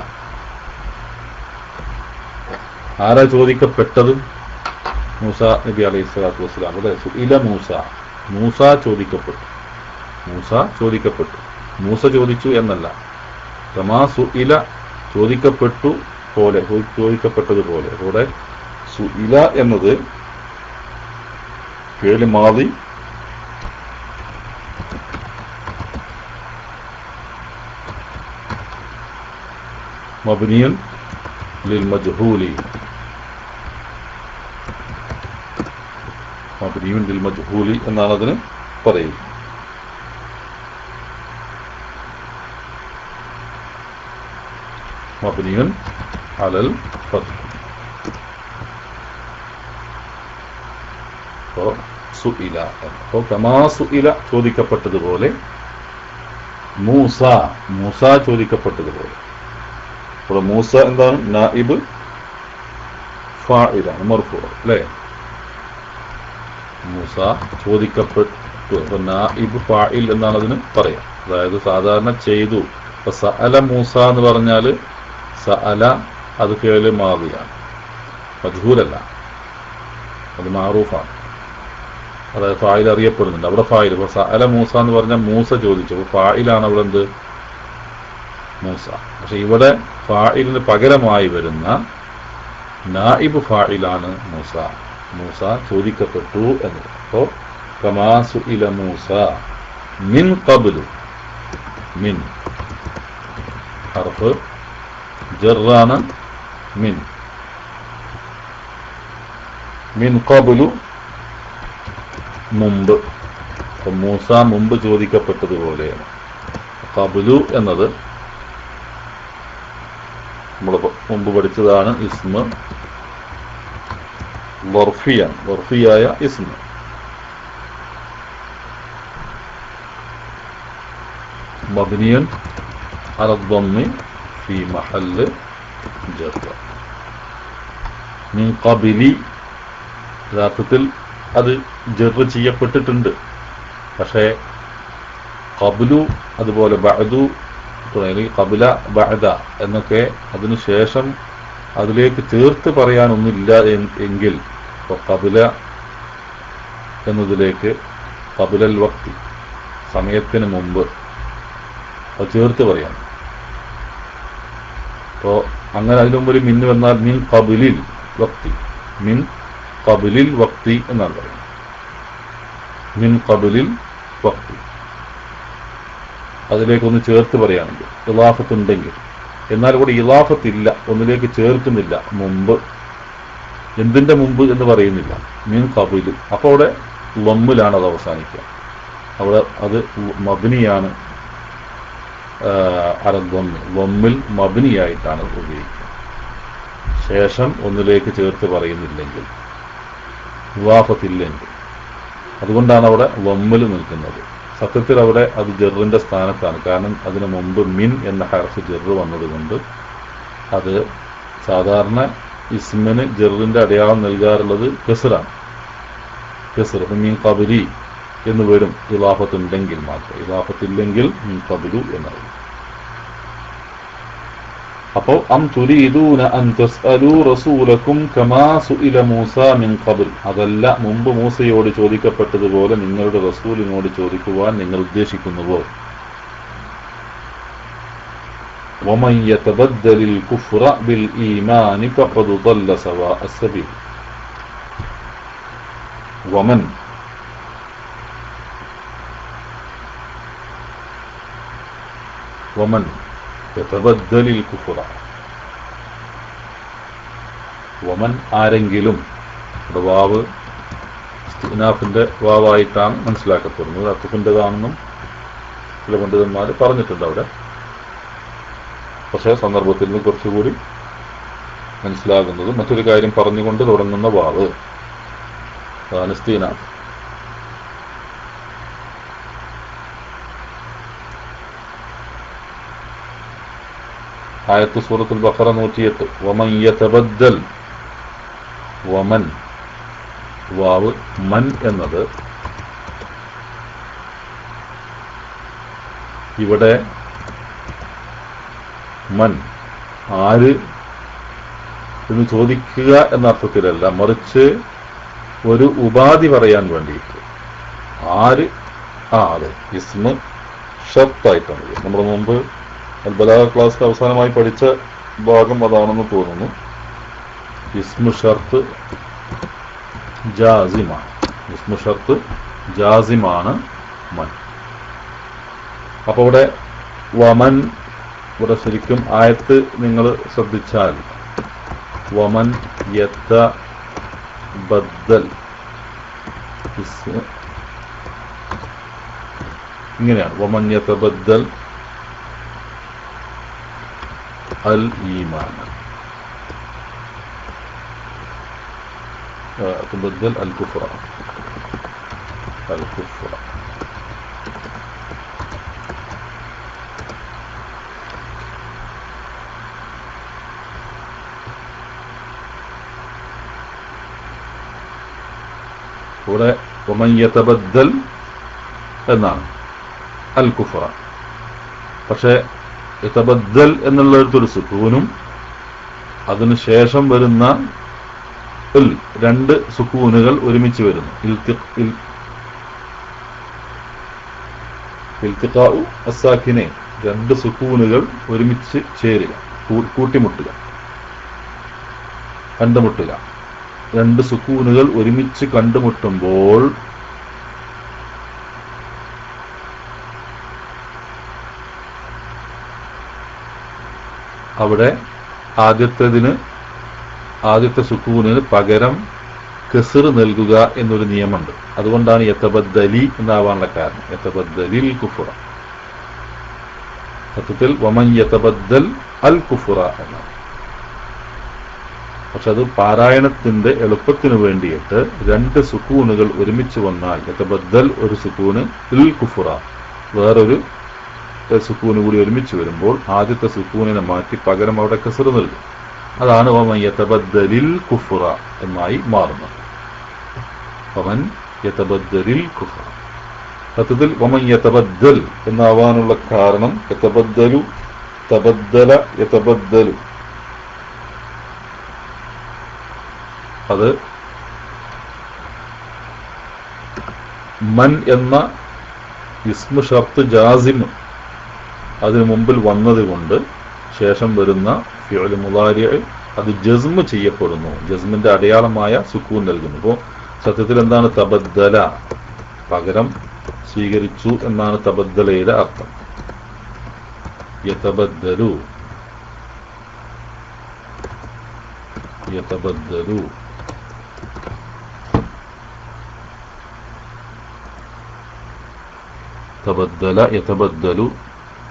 ആരാ ചോദിക്കപ്പെട്ടത്? മൂസ നബി അലൈഹി സ്വലാത്തു വസ്സലാം. അതെ, സുഇല മൂസ, മൂസ ചോദിക്കപ്പെട്ടു, മൂസ ചോദിക്കപ്പെട്ടു. മൂസ ചോദിച്ചു എന്നല്ല, കമാ സുഇല, ചോദിക്കപ്പെട്ടു പോലെ, ചോദിക്കപ്പെട്ടതുപോലെ. ഇവിടെ സുഇല എന്നത് ഫിഅ്ൽ മാദി മബ്നിയുൻ ലിൽ മജ്ഹൂലി, മബ്നിയുൻ ലിൽ മജ്ഹൂലി എന്നാണ് അതിന് പറയുക. മബ്നിയുൻ അലൽ ഫത്ഹ്. സുഇല, അപ്പോൾ കമാ സുഇല ചോദിക്കപ്പെട്ടതുപോലെ, മൂസ മൂസ ചോദിക്കപ്പെട്ടതുപോലെ. അപ്പോൾ മൂസ എന്താണ്? നായിബ് ഫാഇലാണ്, മർഫൂ അല്ലേ? മൂസ ചോദിക്കപ്പെട്ടു, നായിബ് ഫാഇൽ എന്നാണ് അതിന് പറയാം. അതായത് സാധാരണ ചെയ്തു. ഇപ്പൊ സഅല മൂസ എന്ന് പറഞ്ഞാൽ സഅല അത് ഫിഅൽ മാദിയാണ്, മജ്ഹൂലല്ല, അത് മഅറൂഫാണ്. അതായത് ഫായിൽ അറിയപ്പെടുന്നുണ്ട്. അവിടെ ഫായിൽ. ഇപ്പൊ സഅല മൂസ എന്ന് പറഞ്ഞാൽ മൂസ ചോദിച്ചു, അപ്പോൾ ഫായിലാണ് അവിടെ എന്ത്? മൂസ. പക്ഷെ ഇവിടെ ഫായിലിന് പകരമായി വരുന്ന നായിബ് ഫായിലാണ് മൂസ. മൂസ ചോദിക്കപ്പെട്ടു എന്നത്. അപ്പോൾ കമാ സുഇല മൂസ മിൻ ഖബ്ലു, മിൻ ഹർഫ് ജറാണ്, മിൻ മിൻ ഖബ്ലു മുമ്പ്. അപ്പം മൂസ മുമ്പ് ചോദിക്കപ്പെട്ടതുപോലെയാണ്. ഖബ്ലു എന്നത് നമ്മൾ മുമ്പ് പഠിച്ചതാണ്. ഇസ്മ വർഫിയാണ്, വർഫിയായ ഇസ്മ. മബ്നിയുൻ അല ദ്ദമ്മി ഫീ മഹല്ല് ജർറ. മിൻ ഖബ്ലി യഥാർത്ഥത്തിൽ അത് ജർറ് ചെയ്യപ്പെട്ടിട്ടുണ്ട്. പക്ഷേ ഖബ്ലു അതുപോലെ ബഅദു, ഖബ്ല ബഅദ എന്നൊക്കെ അതിനുശേഷം അതിലേക്ക് ചേർത്ത് പറയാനൊന്നുമില്ല എങ്കിൽ ഖബ്ല എന്നതിലേക്ക് ഖബ്ലൽ വഖ്തി, സമയത്തിന് മുമ്പ്, അത് ചേർത്ത് പറയാം. അപ്പോൾ അങ്ങനെ അതിന് മുമ്പ് ഒരു മിന്ന് വന്നാൽ മിൻ ഖബ്ലിൽ വഖ്തി, മിൻ ഖബ്ലിൽ വഖ്തി എന്നാണ് പറയുന്നത്. മിൻ ഖബ്ലിൽ വഖ്തി അതിലേക്കൊന്ന് ചേർത്ത് പറയുകയാണെങ്കിൽ, ഇളാഫത്ത് ഉണ്ടെങ്കിൽ. എന്നാൽ ഇവിടെ ഇളാഫത്ത് ഇല്ല, ഒന്നിലേക്ക് ചേർക്കുന്നില്ല. മുമ്പ്, എന്തിന്റെ മുമ്പ് എന്ന് പറയുന്നില്ല. മിൻ ഖബ്ലിൽ. അപ്പോൾ അവിടെ ലമ്മിലാണ് അത് അവസാനിക്കുക. അവിടെ അത് മബ്നിയാണ്, അലദ്ദമ്മി, ലമ്മിൽ മബ്നിയായിട്ടാണ് ഉപയോഗിക്കുക. ശേഷം ഒന്നിലേക്ക് ചേർത്ത് പറയുന്നില്ലെങ്കിൽ, ഇളാഫത്തില്ലെങ്കിൽ. അതുകൊണ്ടാണ് അവിടെ ലമ്മിൽ നിൽക്കുന്നത്. സത്യത്തിൽ അവിടെ അത് ജറിന്റെ സ്ഥാനത്താണ്. കാരണം അതിനു മുമ്പ് മിൻ എന്ന ഹർഫ് ജറ് വന്നതുകൊണ്ട് അത് സാധാരണ ഇസ്മിന് ജറിന്റെ അടയാളം നൽകാറുള്ളത് കസ്റാണ്. കസ്ർ, മിൻ ഖബ്ലി എന്ന് വരും ഇളാഫത്ത് ഉണ്ടെങ്കിൽ മാത്രം. ഇളാഫത്തില്ലെങ്കിൽ മിൻ ഖബ്ലു എന്നാണ്. അപ്പോൾ അം തുരീദൂന അൻ തസ്അലൂ റസൂലക്കും കമാ സുഇല മൂസ മിൻ ഖബ്ൽ, അതല്ല മുമ്പ് മൂസയോട് ചോദിക്കപ്പെട്ടതുപോലെ നിങ്ങളുടെ റസൂലിനോട് ചോദിക്കുവാൻ നിങ്ങൾ ഉദ്ദേശിക്കുന്നുവോ? വമൻ യതബദ്ദലിൽ കുഫ്റ ബിൽ ഈമാനി ഫഖദ് ضل സവാഅ السبيل. വമൻ യതബദ്ദലിൽ കുഫ്റ, വമൻ ആരെങ്കിലും, ഇവിടെ വാവ് ഇസ്തിനാഫിന്റെ വാവായിട്ടാണ് മനസ്സിലാക്കപ്പെടുന്നത്. അത്തുഫിൻ്റെതാണെന്നും ചില പണ്ഡിതന്മാർ പറഞ്ഞിട്ടുണ്ട് അവിടെ. പക്ഷേ സന്ദർഭത്തിൽ നിന്ന് കുറച്ചുകൂടി മനസ്സിലാകുന്നത് മറ്റൊരു കാര്യം പറഞ്ഞുകൊണ്ട് തുടങ്ങുന്ന വാവ്, അതാണ് ഇസ്തിനാഫ്. ആയത്ത് സൂറത്തുൽ ബഖറ 108. വമൻ യതബദ്ദൽ, വമൻ, വാവ് മൻ എന്നത് ഇവിടെ മൻ ആര് എന്ന് ചോദിക്കുക എന്ന അർത്ഥത്തിലല്ല, മറിച്ച് ഒരു ഉപാധി പറയാൻ വേണ്ടിയിട്ട്. ആര്? അതെ, ഇസ്മ ഷർത്തായിട്ടാണ്. നമ്മുടെ മുമ്പ് അൽബലാഗ ക്ലാസ്സിൽ അവസാനമായി പഠിച്ച ഭാഗം അതാണെന്ന് തോന്നുന്നു. ഇസ്മു ഷർത്ത് ജാസിമാണ്. ഇസ്മു ഷർത്ത് ജാസിമാണ് മൻ. അപ്പൊ ഇവിടെ വമൻ, ഇവിടെ ശരിക്കും ആയത്ത് നിങ്ങൾ ശ്രദ്ധിച്ചാൽ വമൻ യതബദ്ദൽ ഇങ്ങനെയാണ് വമൻ യതബദ്ദൽ അൽ ഈമാൻ تبدل الكفر ഇവിടെ വമൻ യതബദ്ദൽ എന്നാണ് അൽ കുഫറ. പക്ഷേ യതബദ്ദൽ എന്നുള്ളൊരു സുക്കൂനും അതിനുശേഷം വരുന്ന രണ്ട് സുക്കൂനുകൾ ഒരുമിച്ച് വരുന്നു. ഇൽത്തിഖാഉ അസ്സാക്കിനെ രണ്ട് സുക്കൂനുകൾ ഒരുമിച്ച് ചേരുക, കൂട്ടിമുട്ടുക, കണ്ടുമുട്ടുക. രണ്ട് സുക്കൂനുകൾ ഒരുമിച്ച് കണ്ടുമുട്ടുമ്പോൾ അവിടെ ആദ്യത്തെ സുക്കൂനിന് പകരം കസ്ർ നൽകുക എന്നൊരു നിയമമുണ്ട്. അതുകൊണ്ടാണ് യതബദ്ദലി എന്നാവാനുള്ള കാരണം. യതബദ്ദലിൽ കുഫ്റ. സത്യത്തിൽ വമൻ യതബദ്ദൽ അൽ കുഫ്റ എന്നാണ്. പക്ഷെ അത് പാരായണത്തിന്റെ എളുപ്പത്തിന് വേണ്ടിയിട്ട് രണ്ട് സുക്കൂനുകൾ ഒരുമിച്ച് വന്നാൽ യതബദ്ദൽ ഒരു സുക്കൂന്, ഇൽ കുഫ്റ വേറൊരു സുക്കൂന് കൂടി ഒരുമിച്ച് വരുമ്പോൾ ആദ്യത്തെ സുക്കൂനിനെ മാറ്റി പകരം അവിടെ കസ്ർ നൽകും. അതാണ് വമൻ യതബദ്ദലിൽ കുഫ്റ എന്നായി മാറുന്നത്. വമൻ യതബദ്ദലിൽ കുഫ്റ. സത്യത്തിൽ വമൻ യതബദ്ദൽ എന്നാവാനുള്ള കാരണം യതബദ്ദലു, തബദ്ദല, യതബദ്ദലു അത് മൻ എന്ന ഇസ്മു ഷർത്ത് ജാസിം അതിനു മുമ്പിൽ വന്നതുകൊണ്ട് ശേഷം വരുന്ന ഫിഅൽ മുളാരി അത് ജസ്മ് ചെയ്യപ്പെടുന്നു. ജസ്മിന്റെ അടയാളമായ സുക്കൂൻ നൽകുന്നു. അപ്പോൾ സത്യത്തിൽ എന്താണ് തബദ്ദല? പകരം സ്വീകരിച്ചു എന്നാണ് തബദ്ദലയുടെ അർത്ഥം. യതബദ്ദലു, യതബദ്ദലു തബദ്ദല, യതബദ്ദലു,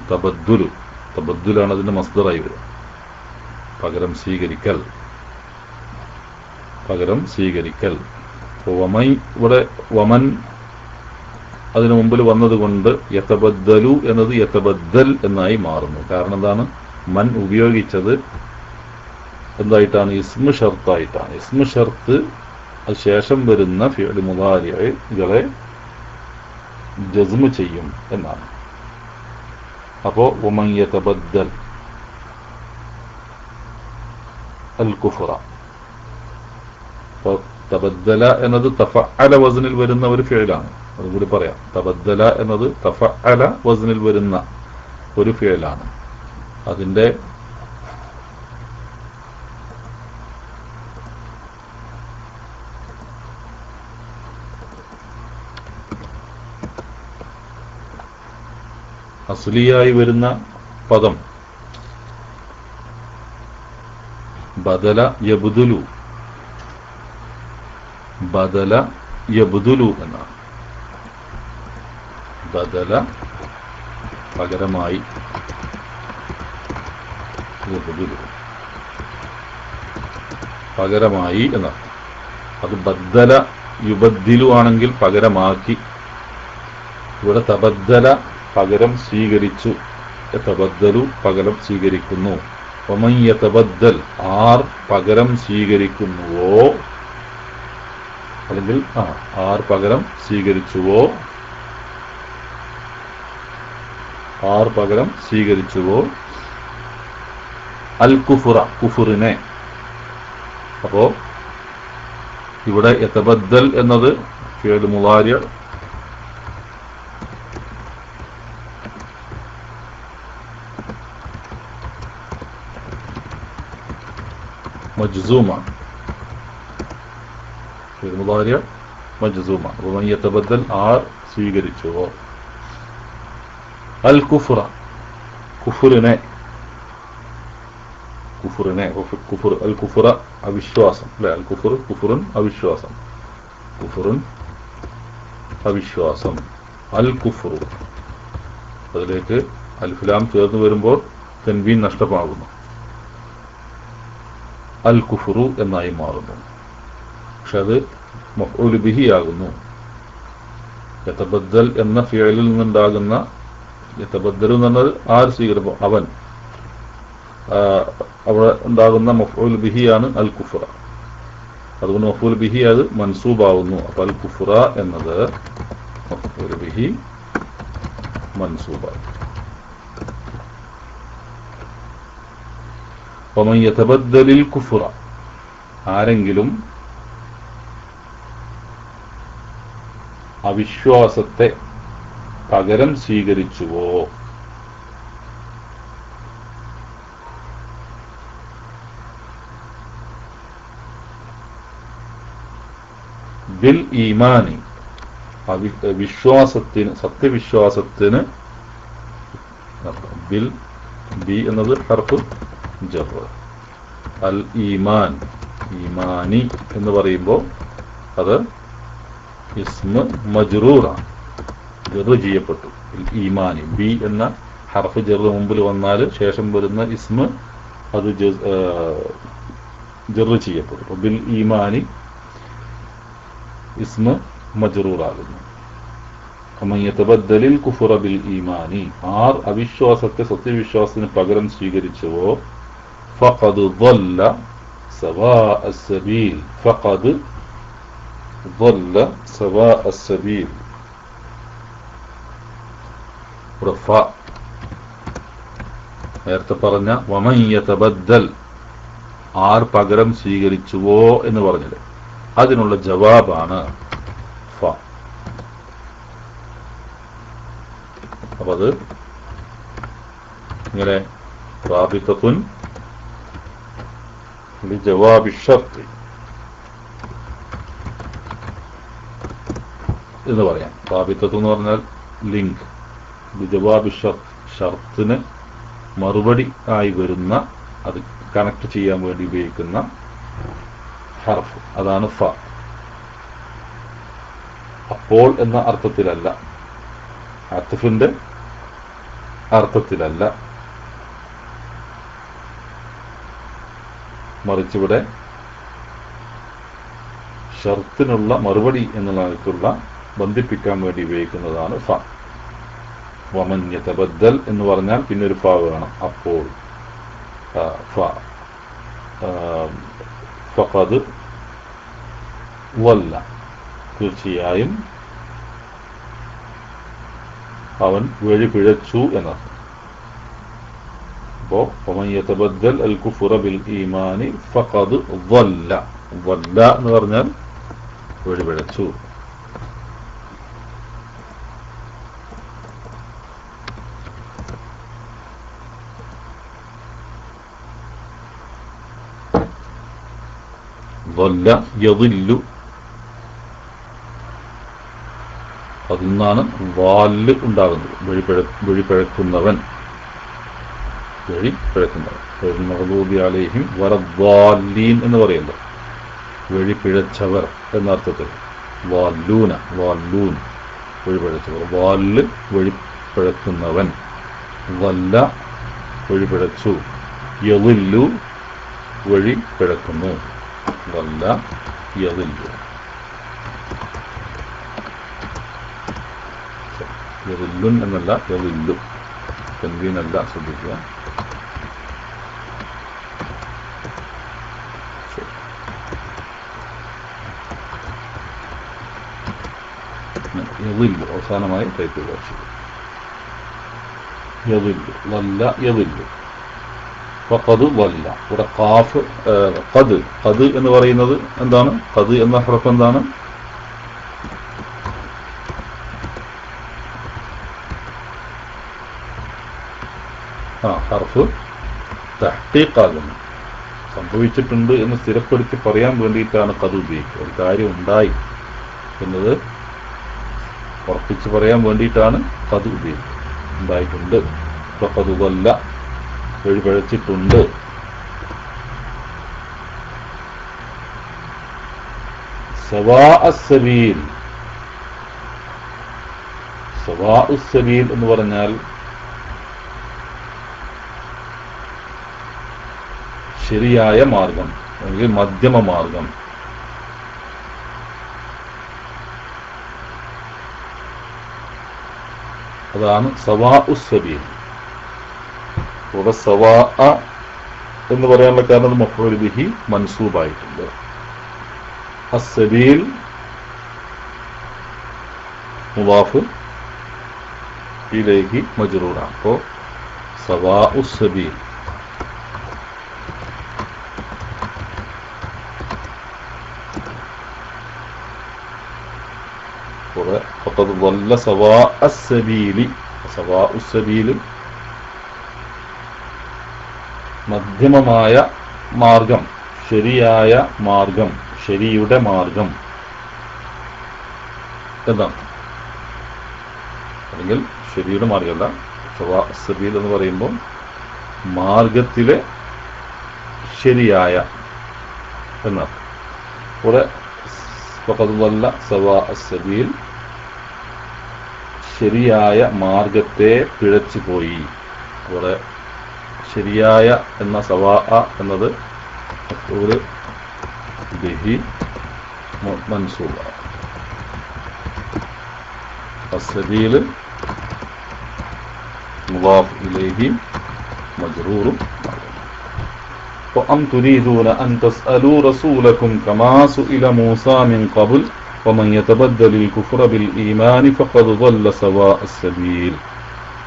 തബദ്ദുലു. തബദ്ദുലാണ് അതിന്റെ മസ്ദറായി വരിക. പകരം സ്വീകരിക്കൽ, പകരം സ്വീകരിക്കൽ. ഇവിടെ വമൻ അതിനു മുമ്പിൽ വന്നതുകൊണ്ട് യതബദ്ദലു എന്നത് യതബദ്ദൽ എന്നായി മാറുന്നു. കാരണം എന്താണ്? മൻ ഉപയോഗിച്ചത് എന്തായിട്ടാണ്? ഇസ്മു ഷർത്തായിട്ടാണ്. ഇസ്മു ഷർത്ത് അത് ശേഷം വരുന്ന ഫിഅൽ മുളാരികളെ ജസ്മ് ചെയ്യും എന്നാണ്. അപ്പോ വമൻ യതബദ്ദൽ അൽ കുഫ്റ. തബദ്ദല എന്നത് തഫഅല വസ്നിൽ വരുന്ന ഒരു ഫിഅലാണ്. അതുകൂടി പറയാം. തബദ്ദല എന്നത് തഫഅല വസ്നിൽ വരുന്ന ഒരു ഫിഅലാണ്. അതിന്റെ അസ്ലിയായി വരുന്ന പദം ബദല യബ്ദുലു, ബദല യബ്ദുലു എന്നാണ്. ബദല പകരമായി, യബ്ദുലു പകരമായി എന്നാണ്. അത് ബദ്ദല യുബദ്ദിലു ആണെങ്കിൽ പകരമാക്കി. ഇവിടെ തബദ്ദല പകരം സ്വീകരിച്ചു, യതബദ്ദലു പകരം സ്വീകരിക്കുന്നു. വമൻ യതബദ്ദൽ ആർ പകരം സ്വീകരിക്കുന്നുവോ, അല്ലെങ്കിൽ ആർ പകരം സ്വീകരിച്ചുവോ, ആർ പകരം സ്വീകരിച്ചുവോ അൽ കുഫ്റ, കുഫറിനെ. അപ്പോ ഇവിടെ യതബദ്ദൽ എന്നത് ഫിഅൽ മുളാരി മജ്സൂമാണ്. ഫിഅൽ മുളാരി മജ്സൂമാണ്. വമൻ യതബദ്ദൽ ആർ സ്വീകരിച്ചുവോ അൽ കുഫ്റ, കുഫറിനെ, കുഫറിനെ, കുഫർ അൽ കുഫ്റ അവിശ്വാസം അല്ലെ? അൽ കുഫർ കുഫറുൻ അവിശ്വാസം, കുഫറുൻ അവിശ്വാസം. അൽ കുഫ്റു, അതിലേക്ക് അൽഫിലാം ചേർന്ന് വരുമ്പോൾ തൻവീൻ നഷ്ടമാകുന്നു, അൽ കുഫ്റു എന്നായി മാറുന്നു. പക്ഷെ അത് മഫ്ഊൽ ബിഹി ആകുന്നു. യതബദ്ദൽ എന്ന ഫിഅലിൽ നിന്നുണ്ടാകുന്ന, യതബദ്ദൽ എന്ന് പറഞ്ഞാൽ ആര് സ്വീകരിക്കും, അവൻ, അവിടെ ഉണ്ടാകുന്ന മഫ്ഊൽ ബിഹിയാണ് അൽ കുഫ്റ. അതുകൊണ്ട് മഫ്ഊൽ ബിഹി അത് മൻസൂബാവുന്നു. അപ്പോൾ അൽ കുഫ്റ എന്നത് മഫ്ഊൽ ബിഹി മൻസൂബാണ്. വമൻ യതബദ്ദലിൽ കുഫ്റ, ആരെങ്കിലും അവിശ്വാസത്തെ പകരം സ്വീകരിച്ചുവോ, ബിൽ ഈമാനി, വിശ്വാസത്തിന്, സത്യവിശ്വാസത്തിന്, ബിൽ ബി എന്നത് ഹർഫ് ജർ, അൽ ഈമാൻ, ഈമാനി എന്ന് പറയുമ്പോൾ അത് ഇസ്മ മജ്റൂറാണ്, ജർ ചെയ്യപ്പെട്ടു. ഈമാനി, ബി എന്ന ഹർഫ് ജർ മുമ്പിൽ വന്നാൽ ശേഷം വരുന്ന ഇസ്മ അത് ജർ ചെയ്യപ്പെട്ടു. ബിൽ ഈമാനി ഇസ്മ മജ്റൂറാകുന്നു. വമൻ യതബദ്ദലിൽ കുഫ്റ ബിൽ ഈമാനി, ആർ അവിശ്വാസത്തെ സത്യവിശ്വാസത്തിന് പകരം സ്വീകരിച്ചുവോ, ഫഖദ് ضل സവാഅ السبيل, ഫഖദ് ضل സവാഅ السبيل. നേരത്തെ പറഞ്ഞ വമൻ യതബദ്ദൽ, ആർ പകരം സ്വീകരിച്ചുവോ എന്ന് പറഞ്ഞത്, അതിനുള്ള ജവാബാണ് ഫ. അപ്പൊ അത് ഇങ്ങനെ റാബിത്തത്തുൻ ലിജവാബി ഷർത്ത് എന്ന് പറയാം. റാബിത്തത്ത് എന്ന് പറഞ്ഞാൽ ലിങ്ക്, ലിജവാബി ഷർത്ത്, ഷർത്തിന് മറുപടി ആയി വരുന്ന, അത് കണക്ട് ചെയ്യാൻ വേണ്ടി ഉപയോഗിക്കുന്ന ഹർഫ്, അതാണ് ഫ. അപ്പോൾ എന്ന അർത്ഥത്തിലല്ല, അത്ഫിന്റെ അർത്ഥത്തിലല്ല, മറിച്ചിവിടെ ഷർത്തിനുള്ള മറുപടി എന്നുള്ളതിനുള്ള ബന്ധിപ്പിക്കാൻ വേണ്ടി ഉപയോഗിക്കുന്നതാണ് ഫ. വമൻ യതബദ്ദൽ എന്ന് പറഞ്ഞാൽ പിന്നെ ഒരു ഫ വേണം. അപ്പോൾ ഫ, ഫഖദ് വല്ല, തീർച്ചയായും അവൻ വഴി പിഴച്ചു എന്നർത്ഥം. അപ്പോ വമൻ യതബദ്ദൽ അൽ കുഫ്റ ബിൽ ഈമാനി ഫഖദ് വല്ല, വല്ല എന്ന് പറഞ്ഞാൽ വഴി പിഴച്ചു. ضل يضل, അതിൽ നിന്നാണ് വാല് ഉണ്ടാകുന്നത്, വഴിപിഴക്കുന്നവൻ, വഴിപിഴക്കുന്നവൻ. മഗ്ദൂബി അലൈഹിം വലദ്ദാല്ലീൻ എന്ന് പറയുന്നത് വഴിപിഴച്ചവർ എന്നർത്ഥത്തിൽ. വാല്ലൂന, വാല്ലൂൻ വഴിപിഴച്ചവർ, വാല് വഴിപിഴക്കുന്നവൻ, വല്ല വഴിപിഴച്ചു, യളില്ലു വഴിപിഴക്കുന്നു, വല്ല യളില്ലു. യളില്ലുൻ എന്നല്ല, യളില്ലു, തൻവീനല്ല, ശ്രദ്ധിക്കുക. യളില്ലു അവസാനമായി ടൈപ്പ് ചെയ്ത യളില്ലു, വല്ല യളില്ലു. ഫഖദ് വല്ല, ഇവിടെ ഖാഫ് ഖദ്, ഖദ് എന്ന് പറയുന്നത് എന്താണ്? ഖദ് എന്ന ഹർഫ് എന്താണ്? ഹർഫ് തഹ്ഖീഖ് ആകുന്നു, സംഭവിച്ചിട്ടുണ്ട് എന്ന് സ്ഥിരപ്പെടുത്തി പറയാൻ വേണ്ടിയിട്ടാണ് ഖദ് ഉപയോഗിക്കുക. ഒരു കാര്യം ഉണ്ടായി എന്നത് ഉറപ്പിച്ച് പറയാൻ വേണ്ടിയിട്ടാണ് ഖദ് ഉപയോഗിക്കുക. ഉണ്ടായിട്ടുണ്ട്, ഫഖദ് വല്ല വഴിപഴച്ചിട്ടുണ്ട്. സവാഅ സബീൽ, സവാഉസ് സബീൽ എന്ന് പറഞ്ഞാൽ ശരിയായ മാർഗം അല്ലെങ്കിൽ മധ്യമ മാർഗം. അതാണ് സവാഉസ് സബീൽ. ഇവിടെ സവാ എന്ന് പറയാനുള്ള കാരണം മഫ്ഊൽ ബിഹി മൻസൂബായിട്ടുണ്ട്. അസ്സബീൽ മുദാഫ് ഇലൈഹി മജ്റൂറാണ്. അപ്പോൾ സവാഉസ് സബീൽ ഫഖദ് ളല്ല സവാഅസ് സബീലി. സവാഉസ് സബീൽ മധ്യമമായ മാർഗം, ശരിയായ മാർഗം, ശരിയുടെ മാർഗം എന്നാണ്. അല്ലെങ്കിൽ ശരിയുടെ മാർഗമല്ല, സവാഉസ് സബീൽ എന്ന് പറയുമ്പോൾ മാർഗത്തിലെ ശരിയായ എന്നാണ്. ഇവിടെ ഫഖദ് ളല്ല സവാഅസ് സബീൽ ശരിയായ മാർഗത്തെ പിഴച്ചു പോയി. ഇവിടെ ശരിയായ എന്ന സവാ എന്നത് മഫ്ഊൽ ബിഹി മൻസൂബാണ്. അസ്സബീൽ മുദാഫ് ഇലൈഹി മജ്റൂറും. وأم تريدون أن تسألوا رسولكم كما سئل موسى من قبل ومن يتبدل الكفر بالإيمان فقد ضل سواء السبيل.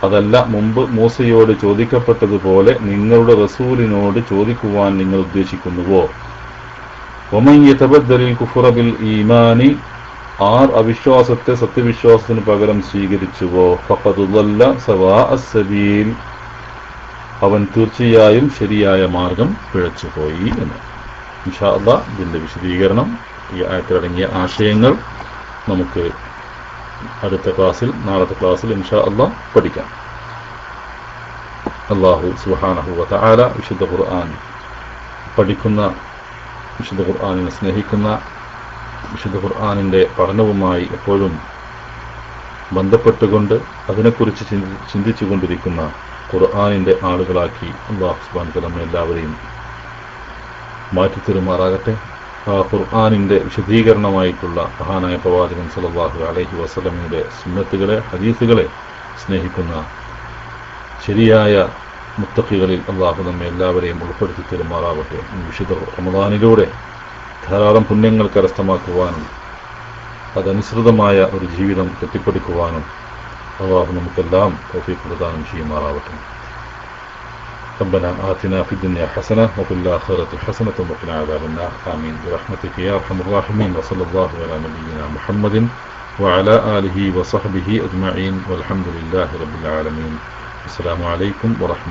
അതല്ല, മുമ്പ് മൂസയോട് ചോദിക്കപ്പെട്ടതുപോലെ നിങ്ങളുടെ റസൂലിനോട് ചോദിക്കുവാൻ നിങ്ങൾ ഉദ്ദേശിക്കുന്നുവോ? വമൻ യതബദ്ദലിൽ കുഫ്റ ബിൽ ഈമാനി, ആർ അവിശ്വാസത്തെ സത്യവിശ്വാസത്തിന് പകരം സ്വീകരിച്ചുവോ? ഫഖദ് ളല്ല സവാഅസ് സബീൽ, അവൻ തീർച്ചയായും ശരിയായ മാർഗം പിഴച്ചുപോയി എന്ന്. ഇൻഷാ അല്ലാഹ് ഇതിന്റെ വിശദീകരണം, ഈ ആയത്തിലടങ്ങിയ ആശയങ്ങൾ നമുക്ക് അടുത്ത ക്ലാസ്സിൽ, നാളത്തെ ക്ലാസ്സിൽ ഇൻഷാ അല്ലാഹ് പഠിക്കാം. അല്ലാഹു സുബ്ഹാനഹു വ തആല വിശുദ്ധ ഖുർആൻ പഠിക്കുന്ന, വിശുദ്ധ ഖുർആനിനെ സ്നേഹിക്കുന്ന, വിശുദ്ധ ഖുർആനിന്റെ പഠനവുമായി എപ്പോഴും ബന്ധപ്പെട്ടുകൊണ്ട് അതിനെക്കുറിച്ച് ചിന്തിച്ചുകൊണ്ടിരിക്കുന്ന ഖുർആനിന്റെ ആളുകളാക്കി അല്ലാഹു സുബ്ഹാനഹു വ തആല നമ്മെ എല്ലാവരെയും മാറ്റിത്തരുമാറാകട്ടെ. ആ ഖുർആനിന്റെ വിശദീകരണമായിട്ടുള്ള മഹാനായ പ്രവാചകൻ സല്ലല്ലാഹു അലൈഹി വസല്ലമയുടെ സുന്നത്തുകളെ, ഹദീസുകളെ സ്നേഹിക്കുന്ന ശരിയായ മുത്തഖികളിൽ അല്ലാഹു നമ്മെ എല്ലാവരെയും ഉൾപ്പെടുത്തി തരുമാറാവട്ടെ. വിശുദ്ധ റമദാനിലൂടെ ധാരാളം പുണ്യങ്ങൾ കരസ്ഥമാക്കുവാനും അതനുസൃതമായ ഒരു ജീവിതം കെട്ടിപ്പടുക്കുവാനും അല്ലാഹു നമുക്കെല്ലാം തൗഫീഖ് പ്രദാനം ചെയ്യുമാറാവട്ടെ. ربنا آتنا في الدنيا حسنة وفي الآخرة حسنة وقنا عذاب النار. آمين برحمتك يا أرحم الراحمين. وصلى الله على نبينا محمد وعلى آله وصحبه أجمعين والحمد لله رب العالمين. السلام عليكم ورحمة